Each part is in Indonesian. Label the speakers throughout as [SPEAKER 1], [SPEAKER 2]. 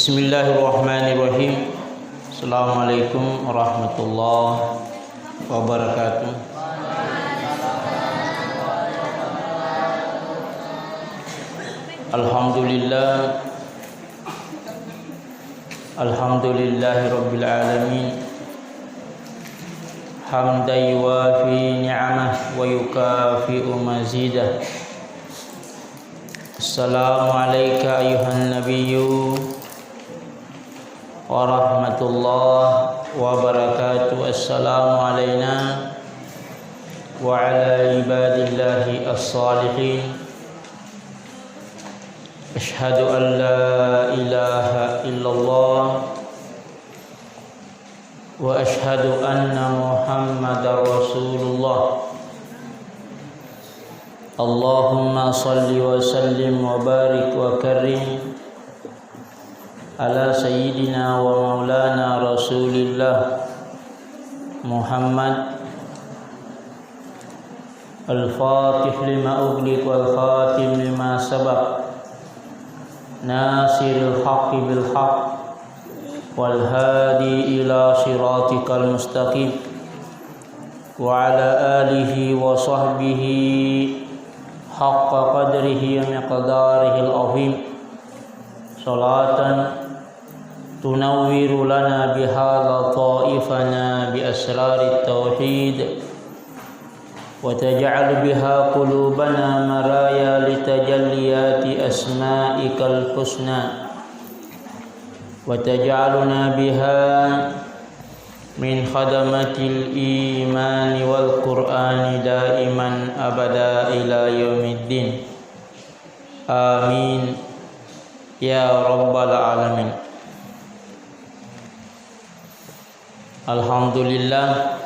[SPEAKER 1] Bismillahirrahmanirrahim. Assalamualaikum warahmatullahi wabarakatuh. Alhamdulillahi rabbil alamin. Hamdan yuwafi ni'amah wa yukafi'u mazidah. Assalamu alayka ayuhan nabiyyu wa rahmatullahi wa barakatuh. Assalamu alayna wa ala ibadillahi as-salihin. Ashhadu an la ilaha illallah wa ashhadu anna Muhammadar Rasulullah. Allahumma salli wa sallim wa barik wa karim ala sayyidina wa maulana Rasulillah Muhammad al-fatih lima ughliq wal khatim lima sabaq nasirul haqqi bil haqq wal hadi ila siratikal mustaqim wa ala alihi wa sahbihi haqqa qadrihi wa miqdarihil azim. Salatan tunawwiru lana biha ta'ifana bi asrarit tauhid wa taj'al biha qulubana maraya litajalliyati asma'ikal husna wa taj'aluna biha min khadamatil imani wal qur'ani daiman abada ila yaumiddin. Amin ya rabbal alamin. Alhamdulillah,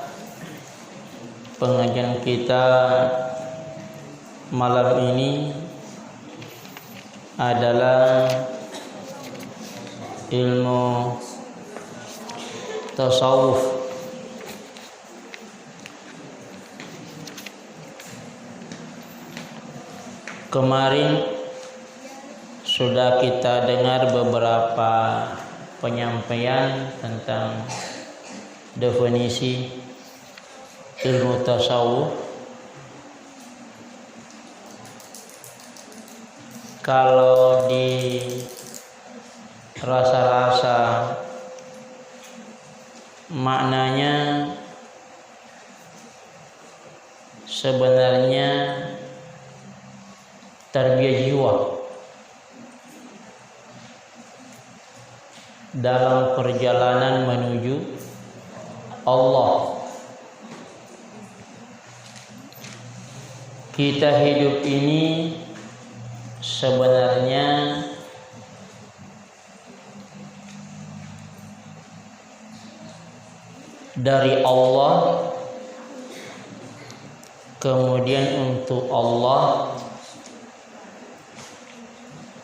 [SPEAKER 1] pengajian kita malam ini adalah ilmu tasawuf. Kemarin sudah kita dengar beberapa penyampaian tentang definisi ilmu tasawuf. Kalau di rasa-rasa maknanya sebenarnya tarbiyah jiwa dalam perjalanan menuju Allah. Kita hidup ini sebenarnya dari Allah, kemudian untuk Allah,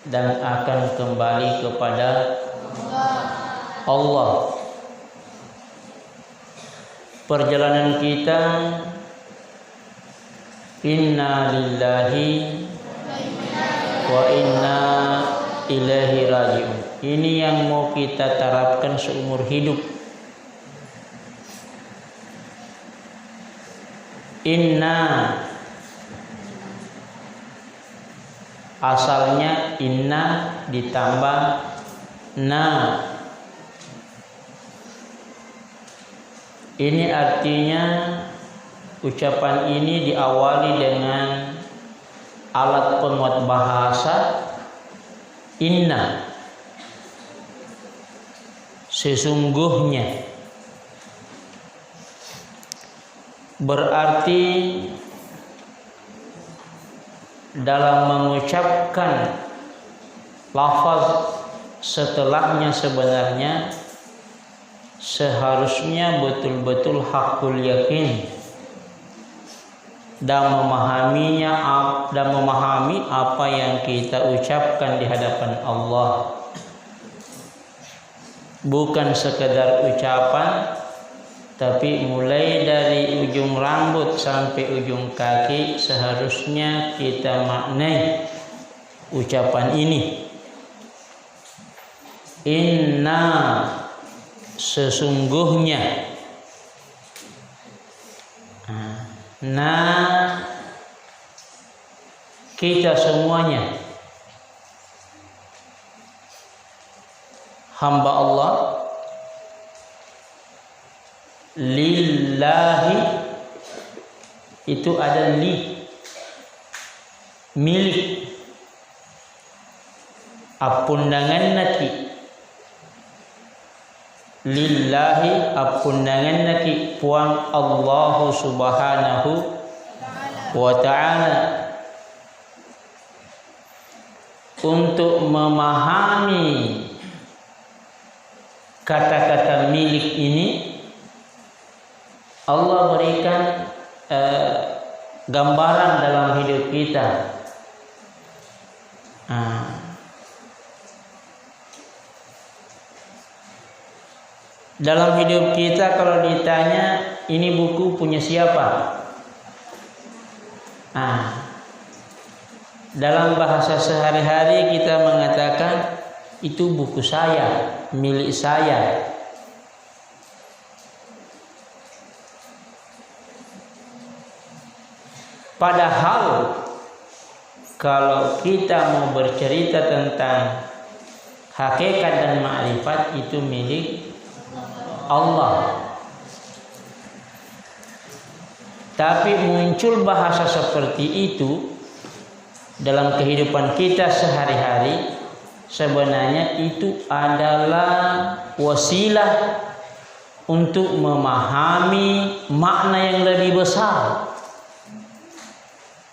[SPEAKER 1] dan akan kembali kepada Allah. Perjalanan kita inna lillahi wa inna ilaihi raji'un. Ini yang mau kita terapkan seumur hidup. Inna asalnya inna ditambah na. Ini artinya ucapan ini diawali dengan alat penguat bahasa inna, sesungguhnya. Berarti dalam mengucapkan lafaz setelahnya sebenarnya seharusnya betul-betul hakul yakin dan memahami apa yang kita ucapkan di hadapan Allah. Bukan sekedar ucapan, tapi mulai dari ujung rambut sampai ujung kaki seharusnya kita maknai ucapan ini. Inna sesungguhnya. Nah, kita semuanya hamba Allah, lillahi itu ada milik, apundangan naki, lillahi apundangan naki puang Allah subhanahu wa ta'ala. Untuk memahami kata-kata milik ini, Allah berikan gambaran dalam hidup kita. Dalam hidup kita kalau ditanya ini buku punya siapa? Dalam bahasa sehari-hari kita mengatakan itu buku saya, milik saya. Padahal kalau kita mau bercerita tentang hakikat dan ma'rifat, itu milik Allah. Tapi muncul bahasa seperti itu dalam kehidupan kita sehari-hari, sebenarnya itu adalah wasilah untuk memahami makna yang lebih besar.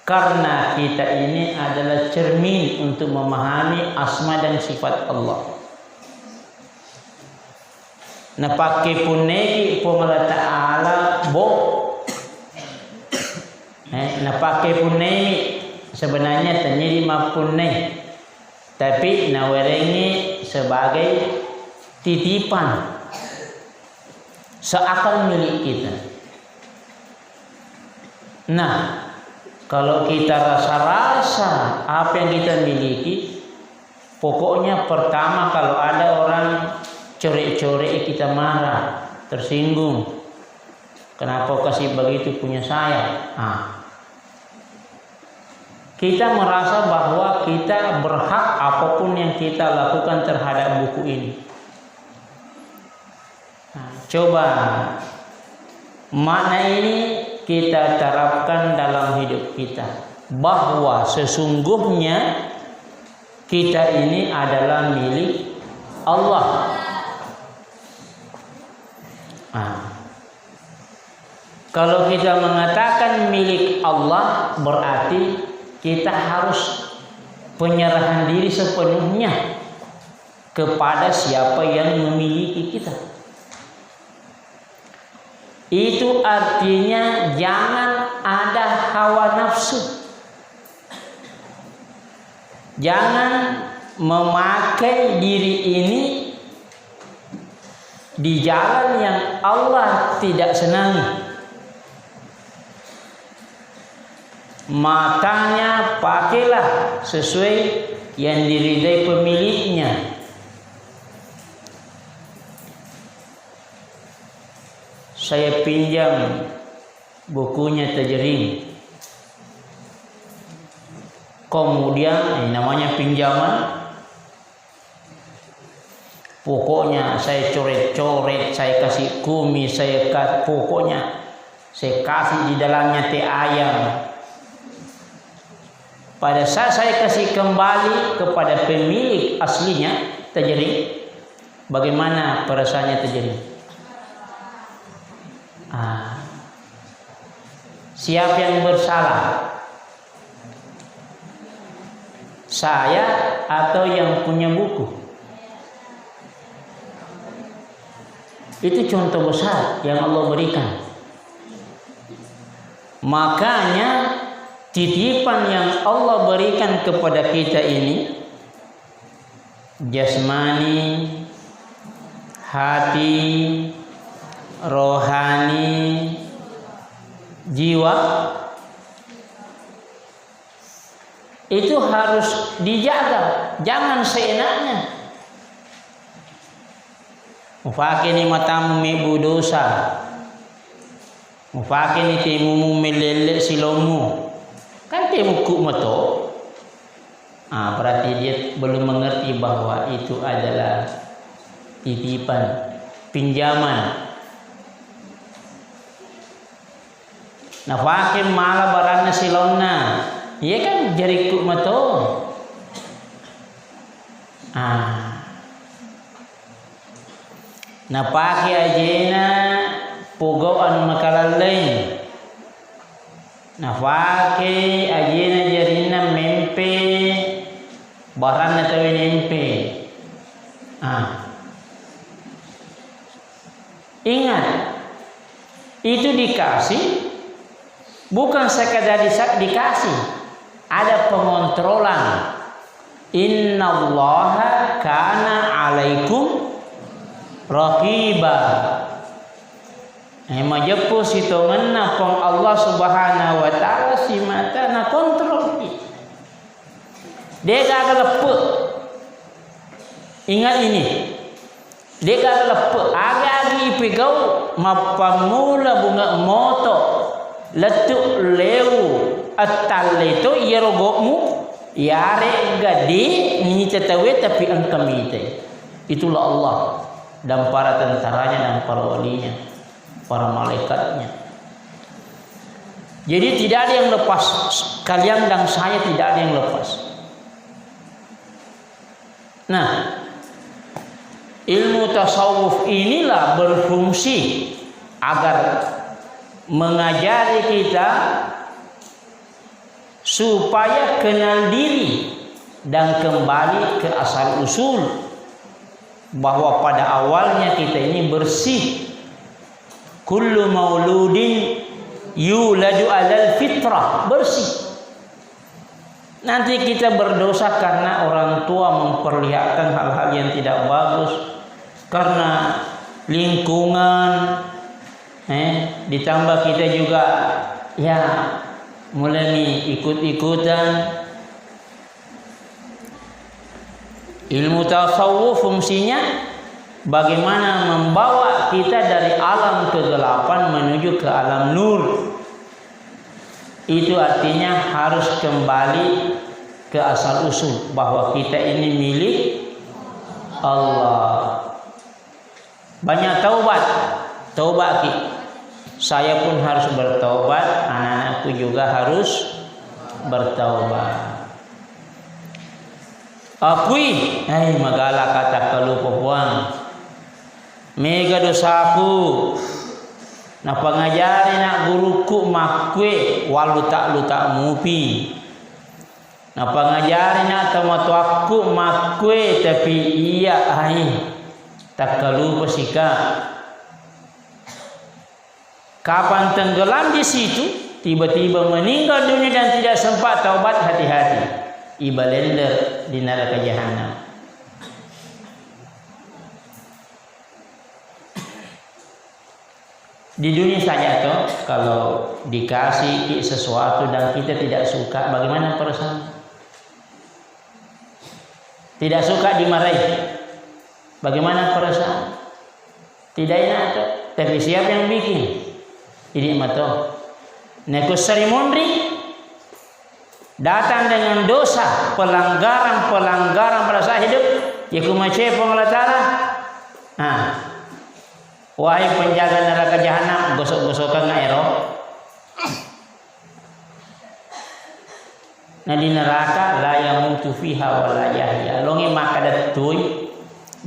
[SPEAKER 1] Karena kita ini adalah cermin untuk memahami asma dan sifat Allah. Nah, pakai puneki pemala ta'ala bo. Nah, pakai puneki sebenarnya tanyiri mapune, tapi nawerengi sebagai titipan, seakan milik kita. Nah, kalau kita rasa-rasa apa yang kita miliki, pokoknya pertama kalau ada orang corek-corek kita marah, tersinggung. Kenapa kasih begitu punya saya? Kita merasa bahwa kita berhak apapun yang kita lakukan terhadap buku ini. Coba makna ini kita terapkan dalam hidup kita, bahwa sesungguhnya kita ini adalah milik Allah. Kalau kita mengatakan milik Allah, berarti kita harus penyerahan diri sepenuhnya kepada siapa yang memiliki kita. Itu artinya jangan ada hawa nafsu. Jangan memakai diri ini di jalan yang Allah tidak senangi. Matanya pakailah sesuai yang diridai pemiliknya. Saya pinjam bukunya Tajrim. Kemudian namanya pinjaman. Pokoknya saya coret-coret, saya kasih kumis, pokoknya saya kasih di dalamnya teh ayam. Pada saat saya kasih kembali kepada pemilik aslinya Tajrim, bagaimana perasaannya Tajrim? Siapa yang bersalah? Saya atau yang punya buku? Itu contoh besar yang Allah berikan. Makanya titipan yang Allah berikan kepada kita ini, jasmani, hati, rohani, jiwa, itu harus dijaga, jangan seenaknya. Mufake ni matamu mebu dosa. Mufake ni temumu melele silomu. Kan temuku moto. Berarti dia belum mengerti bahwa itu adalah titipan, pinjaman. Nafake malah barangnya silomna. Iya kan jariku moto. Napake ajena pugau anu makalalain. Nafake ajena jarina mempe barang na tawi mempe. Ingat, itu dikasih bukan sekadar dikasih, ada pengontrolan. Innallaha kana alaikum raqiba. Majepus itu ngena pong Allah Subhanahu wa taala si mata na kontrol. Dia gak lepuk. Ingat ini. Dia gak lepuk. Agi-agi ipigau mapamula bunga moto letuk lewu atal itu yerogokmu yare gadi ni tetawe tapi angkamite. Itulah Allah dan para tentaranya dan para walinya, para malaikatnya. Jadi tidak ada yang lepas. Kalian dan saya tidak ada yang lepas. Nah, ilmu tasawuf inilah berfungsi agar mengajari kita supaya kenal diri dan kembali ke asal usul, bahwa pada awalnya kita ini bersih. Kullu mauludin yuladu alal fitrah, bersih. Nanti kita berdosa karena orang tua memperlihatkan hal-hal yang tidak bagus, karena lingkungan, ditambah kita juga ya mulai ikut-ikutan. Ilmu tasawuf fungsinya bagaimana membawa kita dari alam kegelapan menuju ke alam nur. Itu artinya harus kembali ke asal usul bahwa kita ini milik Allah. Banyak taubat. Saya pun harus bertaubat, anak-anakku juga harus bertaubat. Akui, magala kata kalupa buang. Mega dosaku. Na pangajari nak guruku makwe walu tak mupi. Na pangajari nak tamatu aku makwe tapi iya tak kalupa sika. Kapan tenggelam di situ, tiba-tiba meninggal dunia dan tidak sempat taubat, hati-hati. Ibalender di neraka jahanam. Di dunia saja toh, kalau dikasih sesuatu dan kita tidak suka, bagaimana perasaan? Tidak suka dimarahi, bagaimana perasaan? Tidak enak toh. Tapi siapa yang bikin? Ini mato. Nekus seremoni datang dengan dosa, pelanggaran pada saat hidup, ya kumace Allah Ta'ala. Wahai penjaga neraka jahanam, gosok-gosokkan ngaero. Nah di neraka la yamutu fiha wa la yahya. Longi makadatuy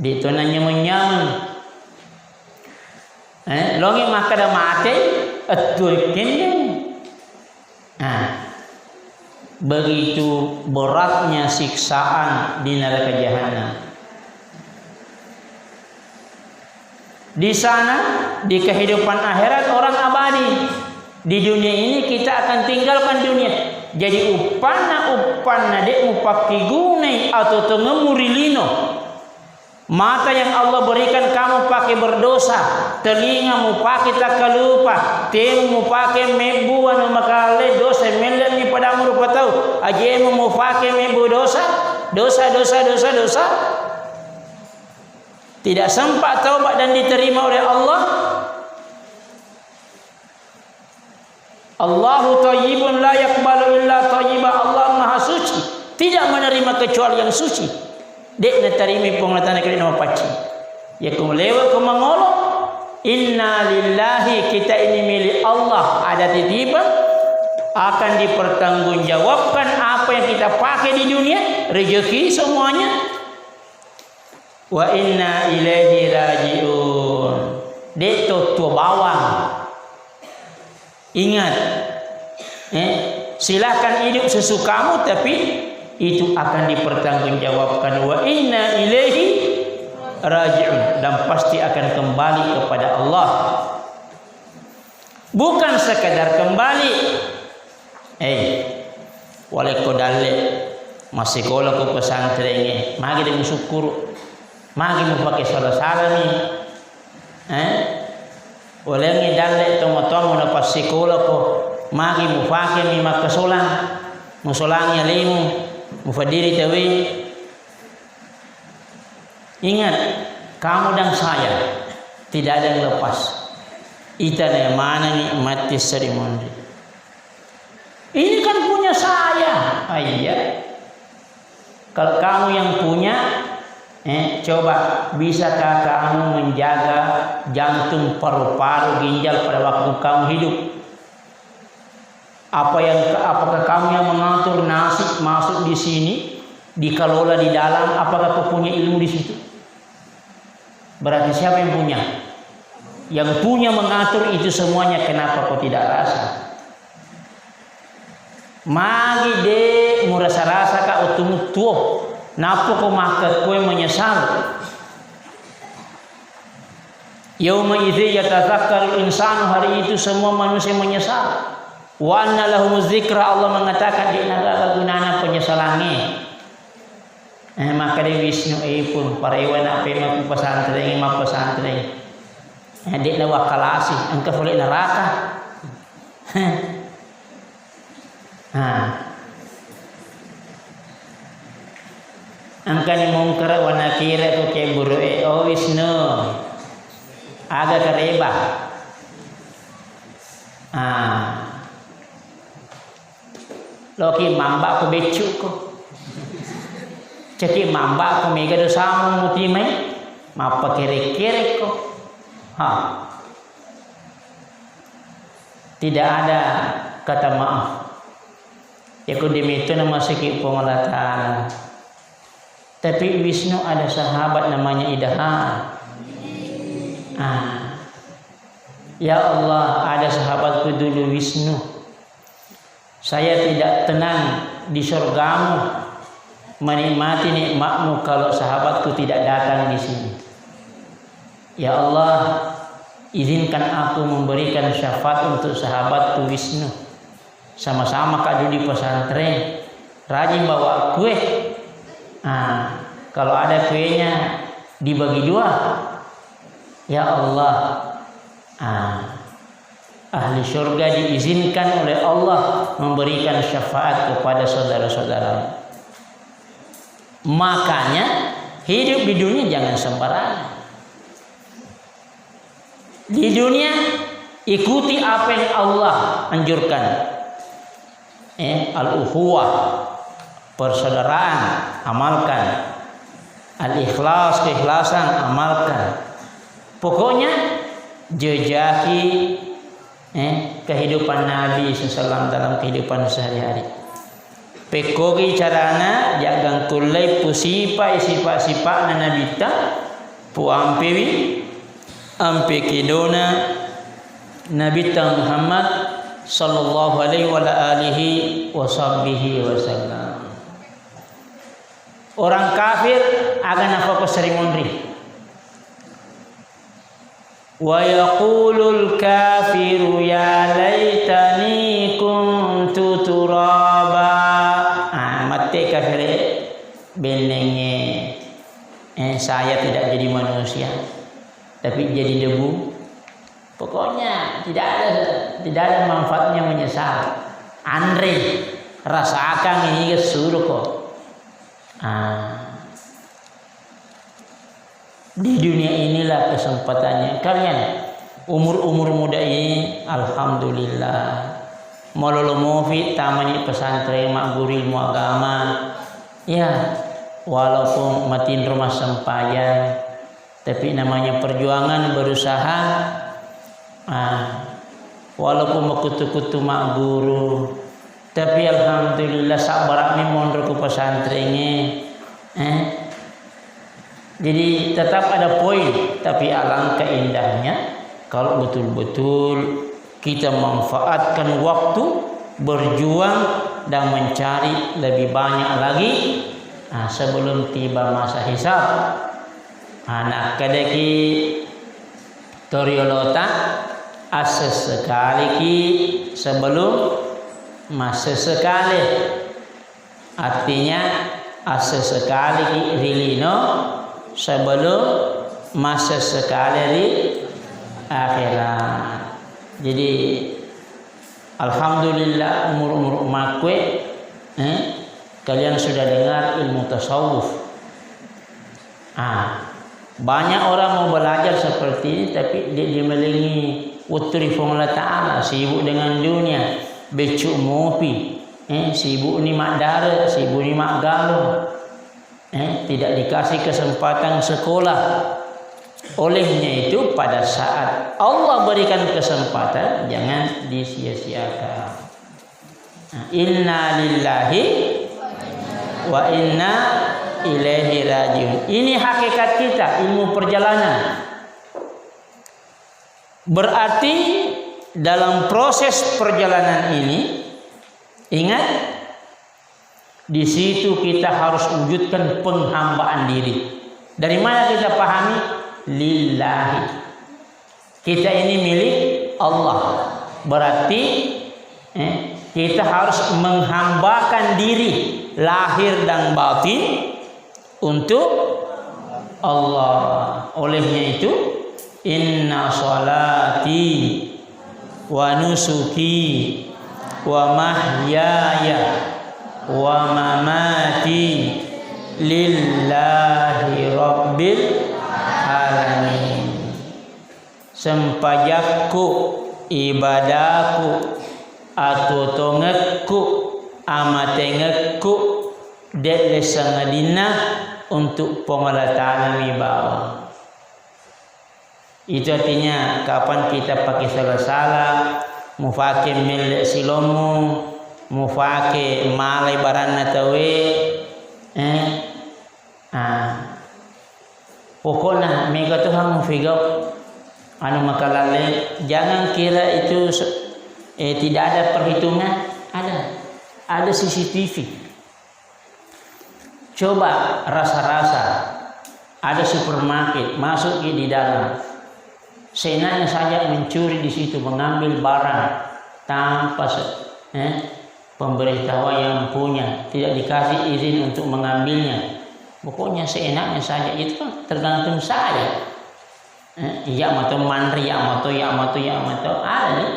[SPEAKER 1] di itu nanya menyamun. Longi makada mate atuy kini. Begitu beratnya siksaan di neraka jahanam. Di sana, di kehidupan akhirat orang abadi. Di dunia ini kita akan tinggalkan dunia. Jadi upana dek mupaki gunai atau tengemurilino. Mata yang Allah berikan kamu pakai berdosa, telinga mu pakai tak lupa, temu mu pakai mebuan makale dosa melen ni pada rupa tahu, aje mu pakai mebu dosa. tidak sempat taubat dan diterima oleh Allah. Allahu thayyibun la yaqbalu illa thayyiba. Allah Maha suci, tidak menerima kecuali yang suci. Dek na tarimi penglatan kali nama paci. Ya kum lewa kum mangolo. Inna lillahi, kita ini milik Allah. Ada titipan, akan dipertanggungjawabkan apa yang kita pakai di dunia, rezeki semuanya. Wa inna ilaihi rajiun. Dek tu bawang. Ingat, silakan hidup sesukamu, tapi itu akan dipertanggungjawabkan. Wa inna ilaihi raji'un, dan pasti akan kembali kepada Allah. Bukan sekadar kembali. Walaupun kau dalek masih sekolah ke pesantren ini, mari dia bersyukur, mari mu pakai salah-salah ni. Oleh ni dalek tomo-tomo na pas sekolah ko, mari mu pakai mi makasolang, musolangnya limu, mu fadiri tawi. Ingat, kamu dan saya tidak ada yang lepas. Ita yang mana nikmati seremoni. Ini kan punya saya. Iya. Kalau kamu yang punya, coba bisakah kamu menjaga jantung, paru-paru, ginjal pada waktu kamu hidup? Apakah kamu yang mengatur nasi masuk di sini, dikelola di dalam? Apakah kau punya ilmu di situ? Berarti siapa yang punya? Yang punya mengatur itu semuanya. Kenapa kau tidak rasa? Magi de murasa-rasa ka utum tuo. Napa kau makan kue menyesal? Yauma idzi yatazakkarul insanu, hari itu semua manusia menyesal. Wa anna lahumuz zikra, Allah mengatakan di naga gunana penyesalannya. Maka di Wisnu pun para iwan apa yang pesantren ma pesantren. Dia na wakalasi engkau boleh neraka. Angka ni mungkar wa nakira ko ke buru Wisnu. Aga kareba. Loki mamba ko becuk ko. Caki mamba ko mega do samu mutimai, mapa kere-kere ko. Tidak ada kata maaf. Ya ku demikian nama seki pengelatan. Tapi Wisnu ada sahabat namanya Idahan. Ya Allah, ada sahabatku dulu Wisnu. Saya tidak tenang di surgamu, menikmati nikmatmu kalau sahabatku tidak datang di sini. Ya Allah, izinkan aku memberikan syafaat untuk sahabatku Wisnu. Sama-sama kak di pesantren, rajin bawa kue. Kalau ada kuenya dibagi dua. Ya Allah, ahli surga diizinkan oleh Allah memberikan syafaat kepada saudara-saudara. Makanya hidup di dunia jangan sembarangan. Di dunia ikuti apa yang Allah anjurkan. Al-ukhuwah, persaudaraan, amalkan. Al-ikhlas, keikhlasan, amalkan. Pokoknya jejaki kehidupan Nabi SAW dalam kehidupan sehari-hari. Pekogi carana jagang kulai pusipa isipa-sipa na nabita pu ampewi ampe kidona nabita Muhammad sallallahu alaihi wa alihi wasallam. Orang kafir akan apa keseremoni. Wa yaqulul kafiru ya laitani kuntu turaba. Mati kafir benengnya. Saya tidak jadi manusia, tapi jadi debu. Pokoknya tidak ada manfaatnya menyesal. Andre rasakan ini ke suruh kok. Di dunia inilah kesempatannya. Kalian umur muda ini, alhamdulillah, mololo mofi tamani pesantren mak guru ilmu agama. Ya, walaupun matiin rumah sempayan, tapi namanya perjuangan berusaha. Walaupun makutu-kutu mak guru, tapi alhamdulillah sabar mi mondok ke pesantrennya. Jadi tetap ada poin, tapi alangkah indahnya kalau betul-betul kita manfaatkan waktu berjuang dan mencari lebih banyak lagi sebelum tiba masa hisab. Anak kadeki toriolota asa sekali ki sebelum masa sekali, artinya asa sekali ki rilino sebelum masa sekali di akhirat. Jadi alhamdulillah umur makwe kalian sudah dengar ilmu tasawuf. Banyak orang mau belajar seperti ini, tapi dia melingi utri Allah Ta'ala, sibuk dengan dunia, becuk mopi, sibuk ni mak dara, sibuk ni mak galung, tidak dikasih kesempatan sekolah. Olehnya itu pada saat Allah berikan kesempatan, jangan disia-siakan. Inna lillahi wa inna ilaihi rajiun. Ini hakikat kita, ilmu perjalanan. Berarti dalam proses perjalanan ini, ingat, di situ kita harus wujudkan penghambaan diri. Dari mana kita pahami? Lillahi. Kita ini milik Allah. Berarti kita harus menghambakan diri lahir dan batin untuk Allah. Olehnya itu, inna salati wa nusuki wa mahyaya wa mamati lillahi rabbil alamin. Sempajakku, ibadahku, atutongekku, amatengekku, dek sangadina untuk pengelatana mi bawah. Itu artinya kapan kita pakai salah-salah, mufake milik silomu, mufake malai barana tawe, pokoknya mega Tuhan mufigau anu makalale, jangan kira itu tidak ada perhitungan. Ada CCTV. Coba rasa-rasa, ada supermarket, masuk di dalam, seenaknya saja mencuri di situ, mengambil barang tanpa pemberitahuan yang punya, tidak dikasih izin untuk mengambilnya. Pokoknya seenaknya saja, itu kan tergantung saya. Ya mato mandri, ya mato ada nih.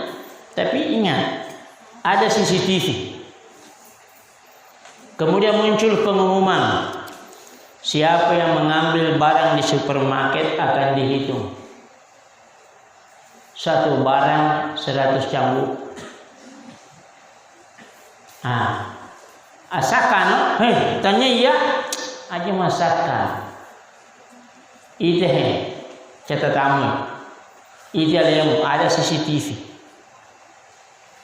[SPEAKER 1] Tapi ingat, ada CCTV. Kemudian muncul pengumuman, siapa yang mengambil barang di supermarket akan dihitung. Satu barang 100 cambuk. Asakan, tanya iya, aja masakan. Itu catatamu. Itu ada CCTV.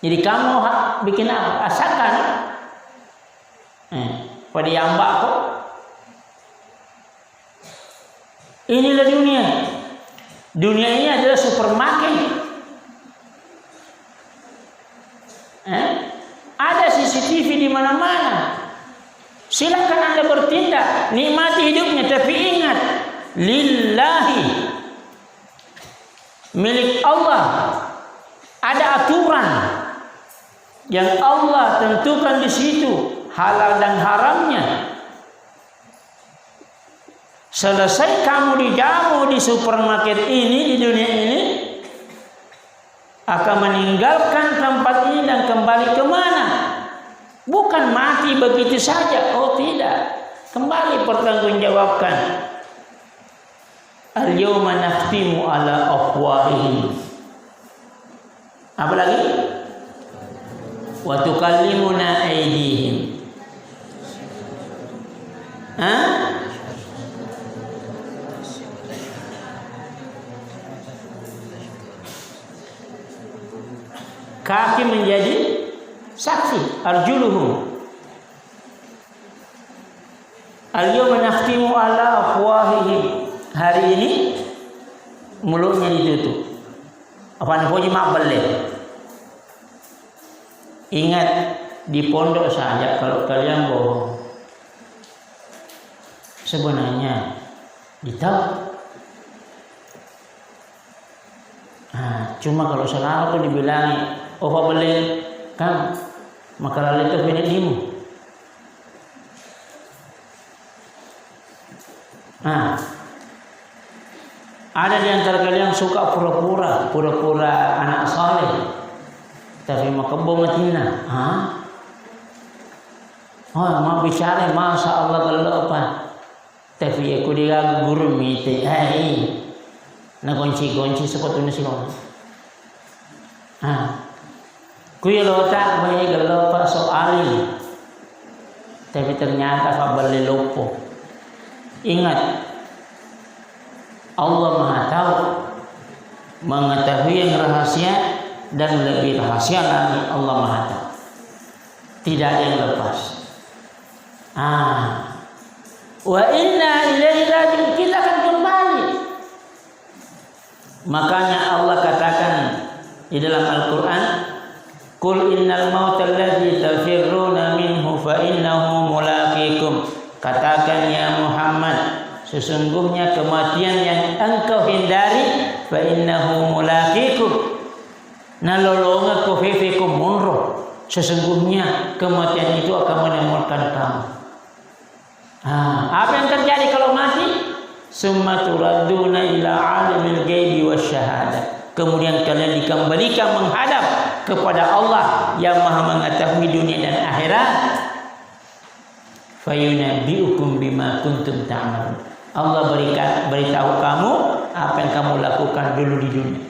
[SPEAKER 1] Jadi kamu bikin apa? Asakan. Pada yang mbak kok. Inilah dunia. Dunia ini adalah supermarket. Ada CCTV di mana-mana. Silakan Anda bertindak, nikmati hidupnya, tapi ingat, lillahi, milik Allah. Ada aturan yang Allah tentukan di situ, halal dan haramnya. Selesai kamu dijamu di supermarket ini, di dunia ini, akan meninggalkan tempat ini dan kembali kemana? Bukan mati begitu saja. Oh tidak, kembali pertanggungjawabkan. Al-yawma nakhtimu ala afwahihim. Apa lagi? Wa tukallimuna aydihim. Kaki menjadi saksi. Arjuluhum. Al-yawma nakhtimu ala afwahihim. Hari ini mulutnya ditutup. Apa namanya makbelnya? Ingat, di pondok saja kalau kalian bohong, sebenarnya ditahu. Cuma kalau selalu dibilangi, oh apa boleh kan, maka lalu itu benar dimu. Ada di antara kalian suka pura-pura anak saleh, tapi makabong atina. Mau bicara masa Allah kalau apa? Tapi aku dia guru mite, na kunci sepatutnya sih orang. Kuya lota banyak kalau pak soali, tapi ternyata kabel lupa. Ingat, Allah Maha Tahu, mengetahui yang rahasia dan lebih rahasia lagi Allah Maha Tahu. Tidak ada yang lepas. Wa inna ilaihi raji'un, kita akan kembali. Makanya Allah katakan di dalam Al-Quran, Qul innal mauta alladzi tafirruna minhu fa innahu mulaqikum. Katakan ya Muhammad, sesungguhnya kematian yang engkau hindari, fa innahu mulaqikum, nalolonga kufifikum munro, sesungguhnya kematian itu akan menemukan kamu. Apa yang terjadi kalau mati? Summa turadduna ila alimil ghaibi wasyahadah. Kemudian kalian dikembalikan menghadap kepada Allah yang Maha mengetahui dunia dan akhirat. Fayunabbiukum bima kuntum ta'malun. Allah beritahu kamu apa yang kamu lakukan dulu di dunia.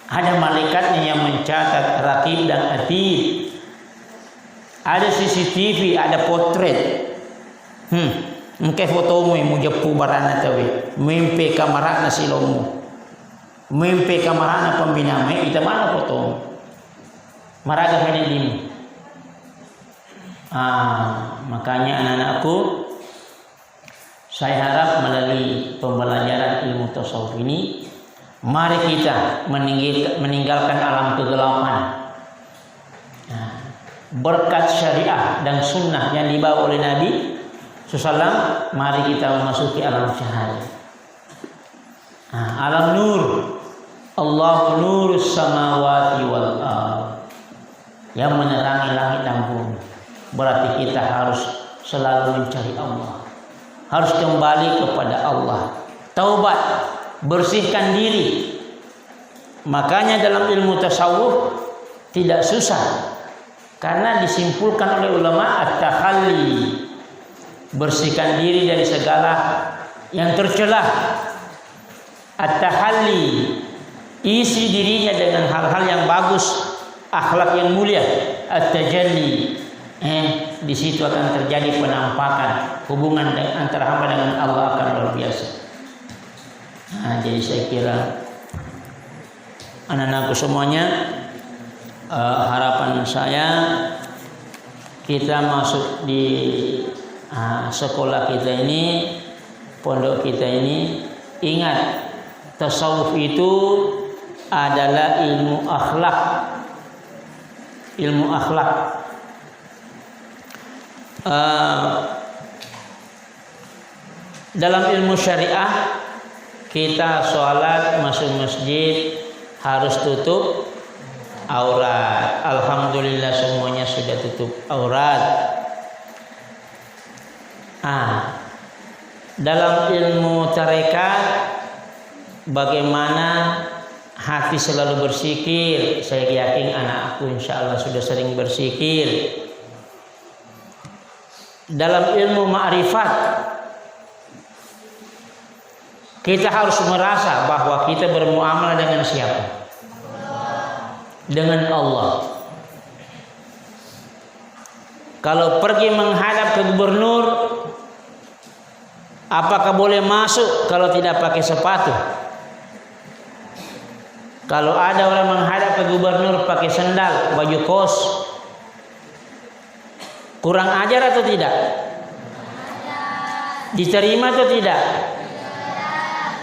[SPEAKER 1] Ada malaikatnya yang mencatat, raqib dan atid. Ada CCTV, ada potret. Engke fotomu mu jepu barana tawe. Mimpi kamarana silomu. Mimpi kamarana pembina mai ita mana fotomu. Maraga kene dimu. Makanya anak-anakku, saya harap melalui pembelajaran ilmu tasawuf ini, mari kita meninggalkan alam kegelapan. Berkat syariah dan sunnah yang dibawa oleh Nabi Sallallahu, mari kita memasuki alam cahaya. Alam nur. Allahu nurus samawati wal ardh. Yang menerangi langit dan bumi. Berarti kita harus selalu mencari Allah. Harus kembali kepada Allah. Taubat, bersihkan diri. Makanya dalam ilmu tasawuf tidak susah. Karena disimpulkan oleh ulama at-takhalli. Bersihkan diri dari segala yang tercela. At-tahalli, isi dirinya dengan hal-hal yang bagus, akhlak yang mulia. At-tajalli, di situ akan terjadi penampakan hubungan antara hamba dengan Allah akan luar biasa. Jadi saya kira anak-anakku semuanya, harapan saya kita masuk di sekolah kita ini, pondok kita ini, ingat tasawuf itu adalah ilmu akhlak. Ilmu akhlak. Dalam ilmu syariah kita sholat masuk masjid harus tutup aurat. Alhamdulillah semuanya sudah tutup aurat. Dalam ilmu tarekat, bagaimana hati selalu berzikir. Saya yakin anakku insya Allah sudah sering berzikir. Dalam ilmu ma'rifat, Kita harus merasa bahwa kita bermuamalah dengan siapa? Dengan Allah. Kalau pergi menghadap ke gubernur, apakah boleh masuk kalau tidak pakai sepatu? Kalau ada orang menghadap ke gubernur pakai sandal, baju kos, kurang ajar atau tidak? Diterima atau tidak?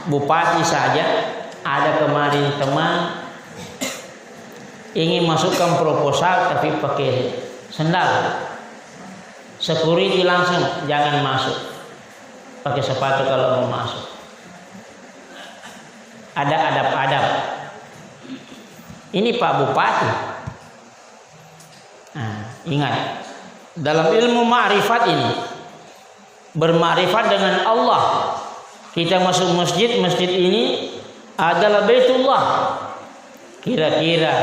[SPEAKER 1] Bupati saja ada kemarin teman ingin masukkan proposal tapi pakai sandal. Security langsung jangan masuk. Pakai sepatu kalau mau masuk. Ada adab-adab. Ini Pak Bupati. Nah, ingat, dalam ilmu ma'rifat ini bermakrifat dengan Allah. Kita masuk masjid, masjid ini adalah Baitullah. Kira-kira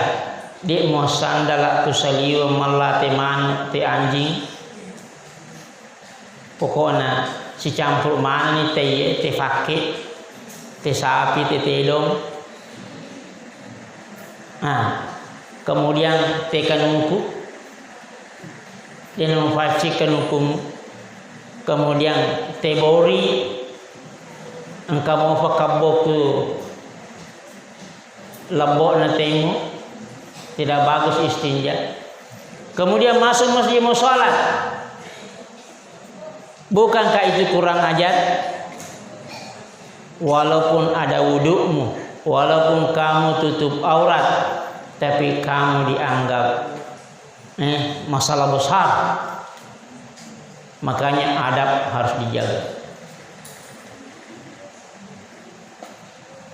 [SPEAKER 1] di mau sandal tu saliu melate man te anjing. Pokoknya si campur mana ni te fakir, te sapi, te telong. Nah, kemudian te kanuku, te faci kanukum, kemudian te bori. Engkau mau pakabok lembok na temu, tidak bagus istinja. Kemudian masuk masjid mau sholat. Bukankah itu kurang ajar? Walaupun ada wudukmu, walaupun kamu tutup aurat, tapi kamu dianggap masalah besar. Makanya adab harus dijaga.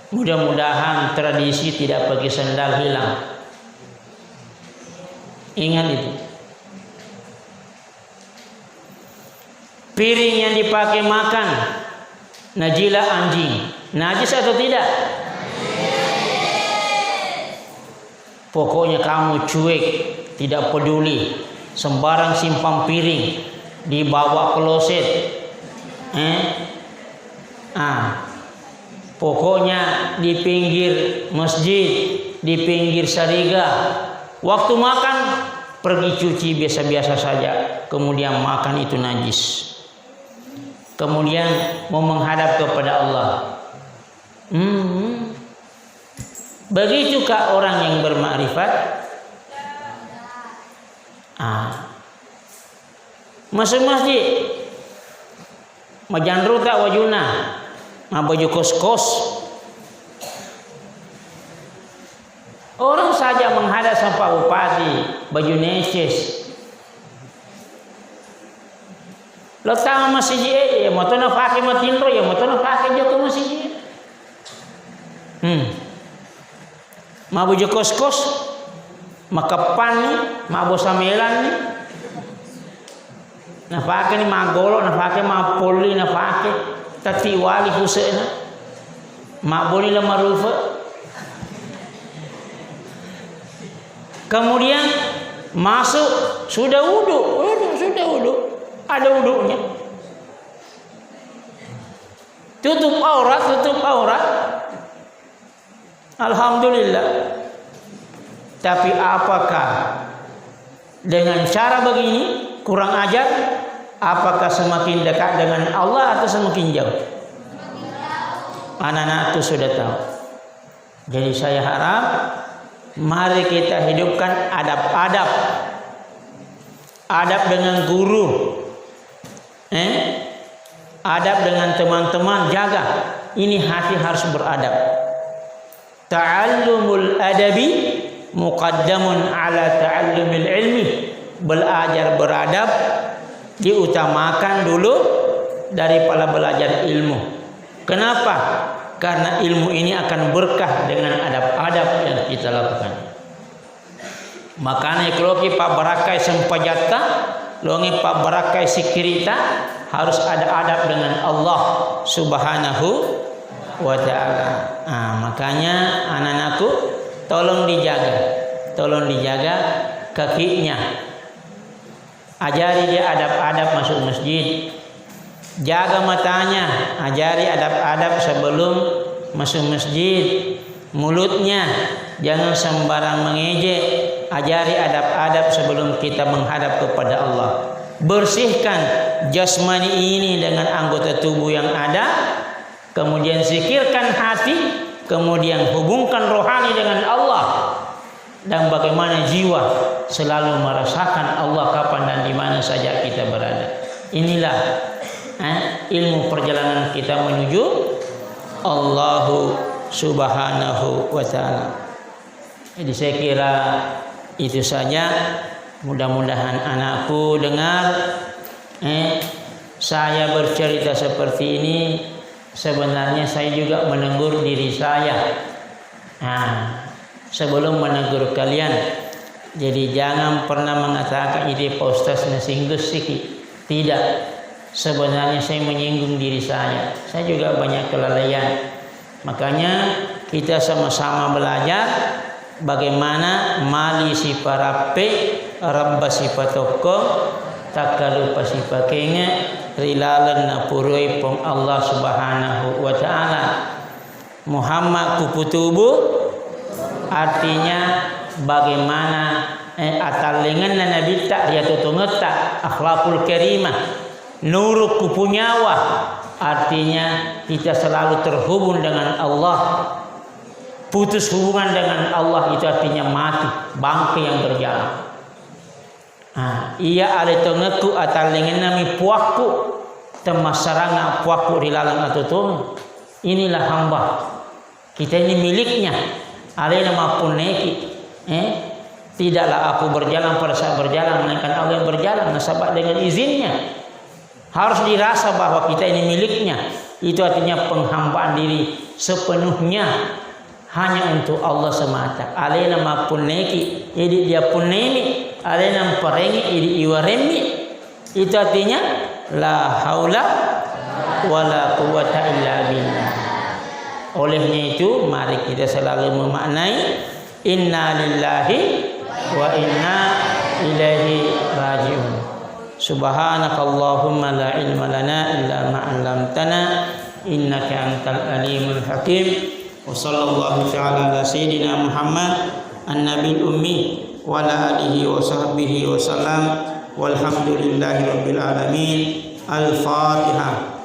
[SPEAKER 1] Mudah-mudahan tradisi tidak pakai sandal hilang. Ingat itu. Piring yang dipakai makan, najilah anjing. Najis atau tidak? Pokoknya kamu cuek, tidak peduli. Sembarang simpan piring, dibawa kloset. Pokoknya di pinggir masjid, di pinggir sariga. Waktu makan pergi cuci biasa-biasa saja. Kemudian makan itu najis. Kemudian mau menghadap kepada Allah. Begitukah orang yang bermakrifat? Masuk masjid, majan ruta wajuna, baju kos-kos. Orang saja menghadap sama bupati, baju necis. Lo tahu masjid ya, mau tu nak pakai matinro ya, mau tu nak pakai joko masjid. Ma baju kos-kos, makapan ni, ma bosa melan ni. Na pakai ni ma golok, na pakai ma poli, na pakai tati wali husena. Ma boli la marufa. Kemudian masuk sudah wudu, ada wudunya. Tutup aurat. Alhamdulillah. Tapi apakah dengan cara begini kurang ajar? Apakah semakin dekat dengan Allah atau semakin jauh? Anak-anak itu sudah tahu. Jadi saya harap mari kita hidupkan adab-adab. Adab dengan guru. Adab dengan teman-teman, jaga. Ini hati harus beradab. Ta'allumul adabi muqaddamun ala ta'allumil ilmi. Belajar beradab diutamakan dulu daripada belajar ilmu. Kenapa? Karena ilmu ini akan berkah dengan adab-adab yang kita lakukan. Makanya kalau kita barakai sempajatta, longi pak barakai sikirita, harus ada adab dengan Allah Subhanahu wa ta'ala. Makanya anak-anakku tolong dijaga kakinya. Ajari dia adab-adab masuk masjid. Jaga matanya, ajari adab-adab sebelum masuk masjid. Mulutnya jangan sembarang mengejek, ajari adab-adab sebelum kita menghadap kepada Allah. Bersihkan jasmani ini dengan anggota tubuh yang ada, kemudian zikirkan hati, kemudian hubungkan rohani dengan Allah. Dan bagaimana jiwa selalu merasakan Allah kapan dan di mana saja kita berada. Inilah ilmu perjalanan kita menuju Allahu Subhanahu wa ta'ala. Jadi saya kira itu saja. Mudah-mudahan anakku dengar saya bercerita seperti ini. Sebenarnya saya juga menegur diri saya sebelum menegur kalian. Jadi jangan pernah mengatakan ide Ustaz nasinggus sikit. Tidak. Sebenarnya saya menyinggung diri saya. Saya juga banyak kelalaian. Makanya kita sama-sama belajar bagaimana mali siparape, rabba sipatoko, takalupa sipakenge, rilalan napuroi pom Allah Subhanahu wa ta'ala. Muhammad kuputubu artinya bagaimana atalingan Nabi tak dia tutungeta akhlakul karimah. Nuruk kupunyawa artinya kita selalu terhubung dengan Allah. Putus hubungan dengan Allah itu artinya mati, bangkai yang berjalan. Ia ale tongeku atalingan nami puakku temasaranga puakku rilalang atutung. Inilah hamba. Kita ini miliknya. Ale nama puneki. Tidaklah aku berjalan pada saat berjalan, melainkan Allah yang berjalan nasabah dengan izinnya. Harus dirasa bahwa kita ini miliknya. Itu artinya penghambaan diri sepenuhnya hanya untuk Allah semata. Alena ma punneki, idi dia punemi, alena parengi, idi iwaremi. Itu artinya la haula wala quwata illa billah. Olehnya itu mari kita selalu memaknai inna lillahi wa inna ilaihi raji'un. Subhanakallahumma la ilma lana illa ma 'allamtana innaka antal alimul hakim. Wa sallallahu ta'ala ala sayyidina Muhammad an-nabiyil ummi wa ala alihi wa sahbihi wa sallam walhamdulillahi rabbil alamin. Al-Fatihah.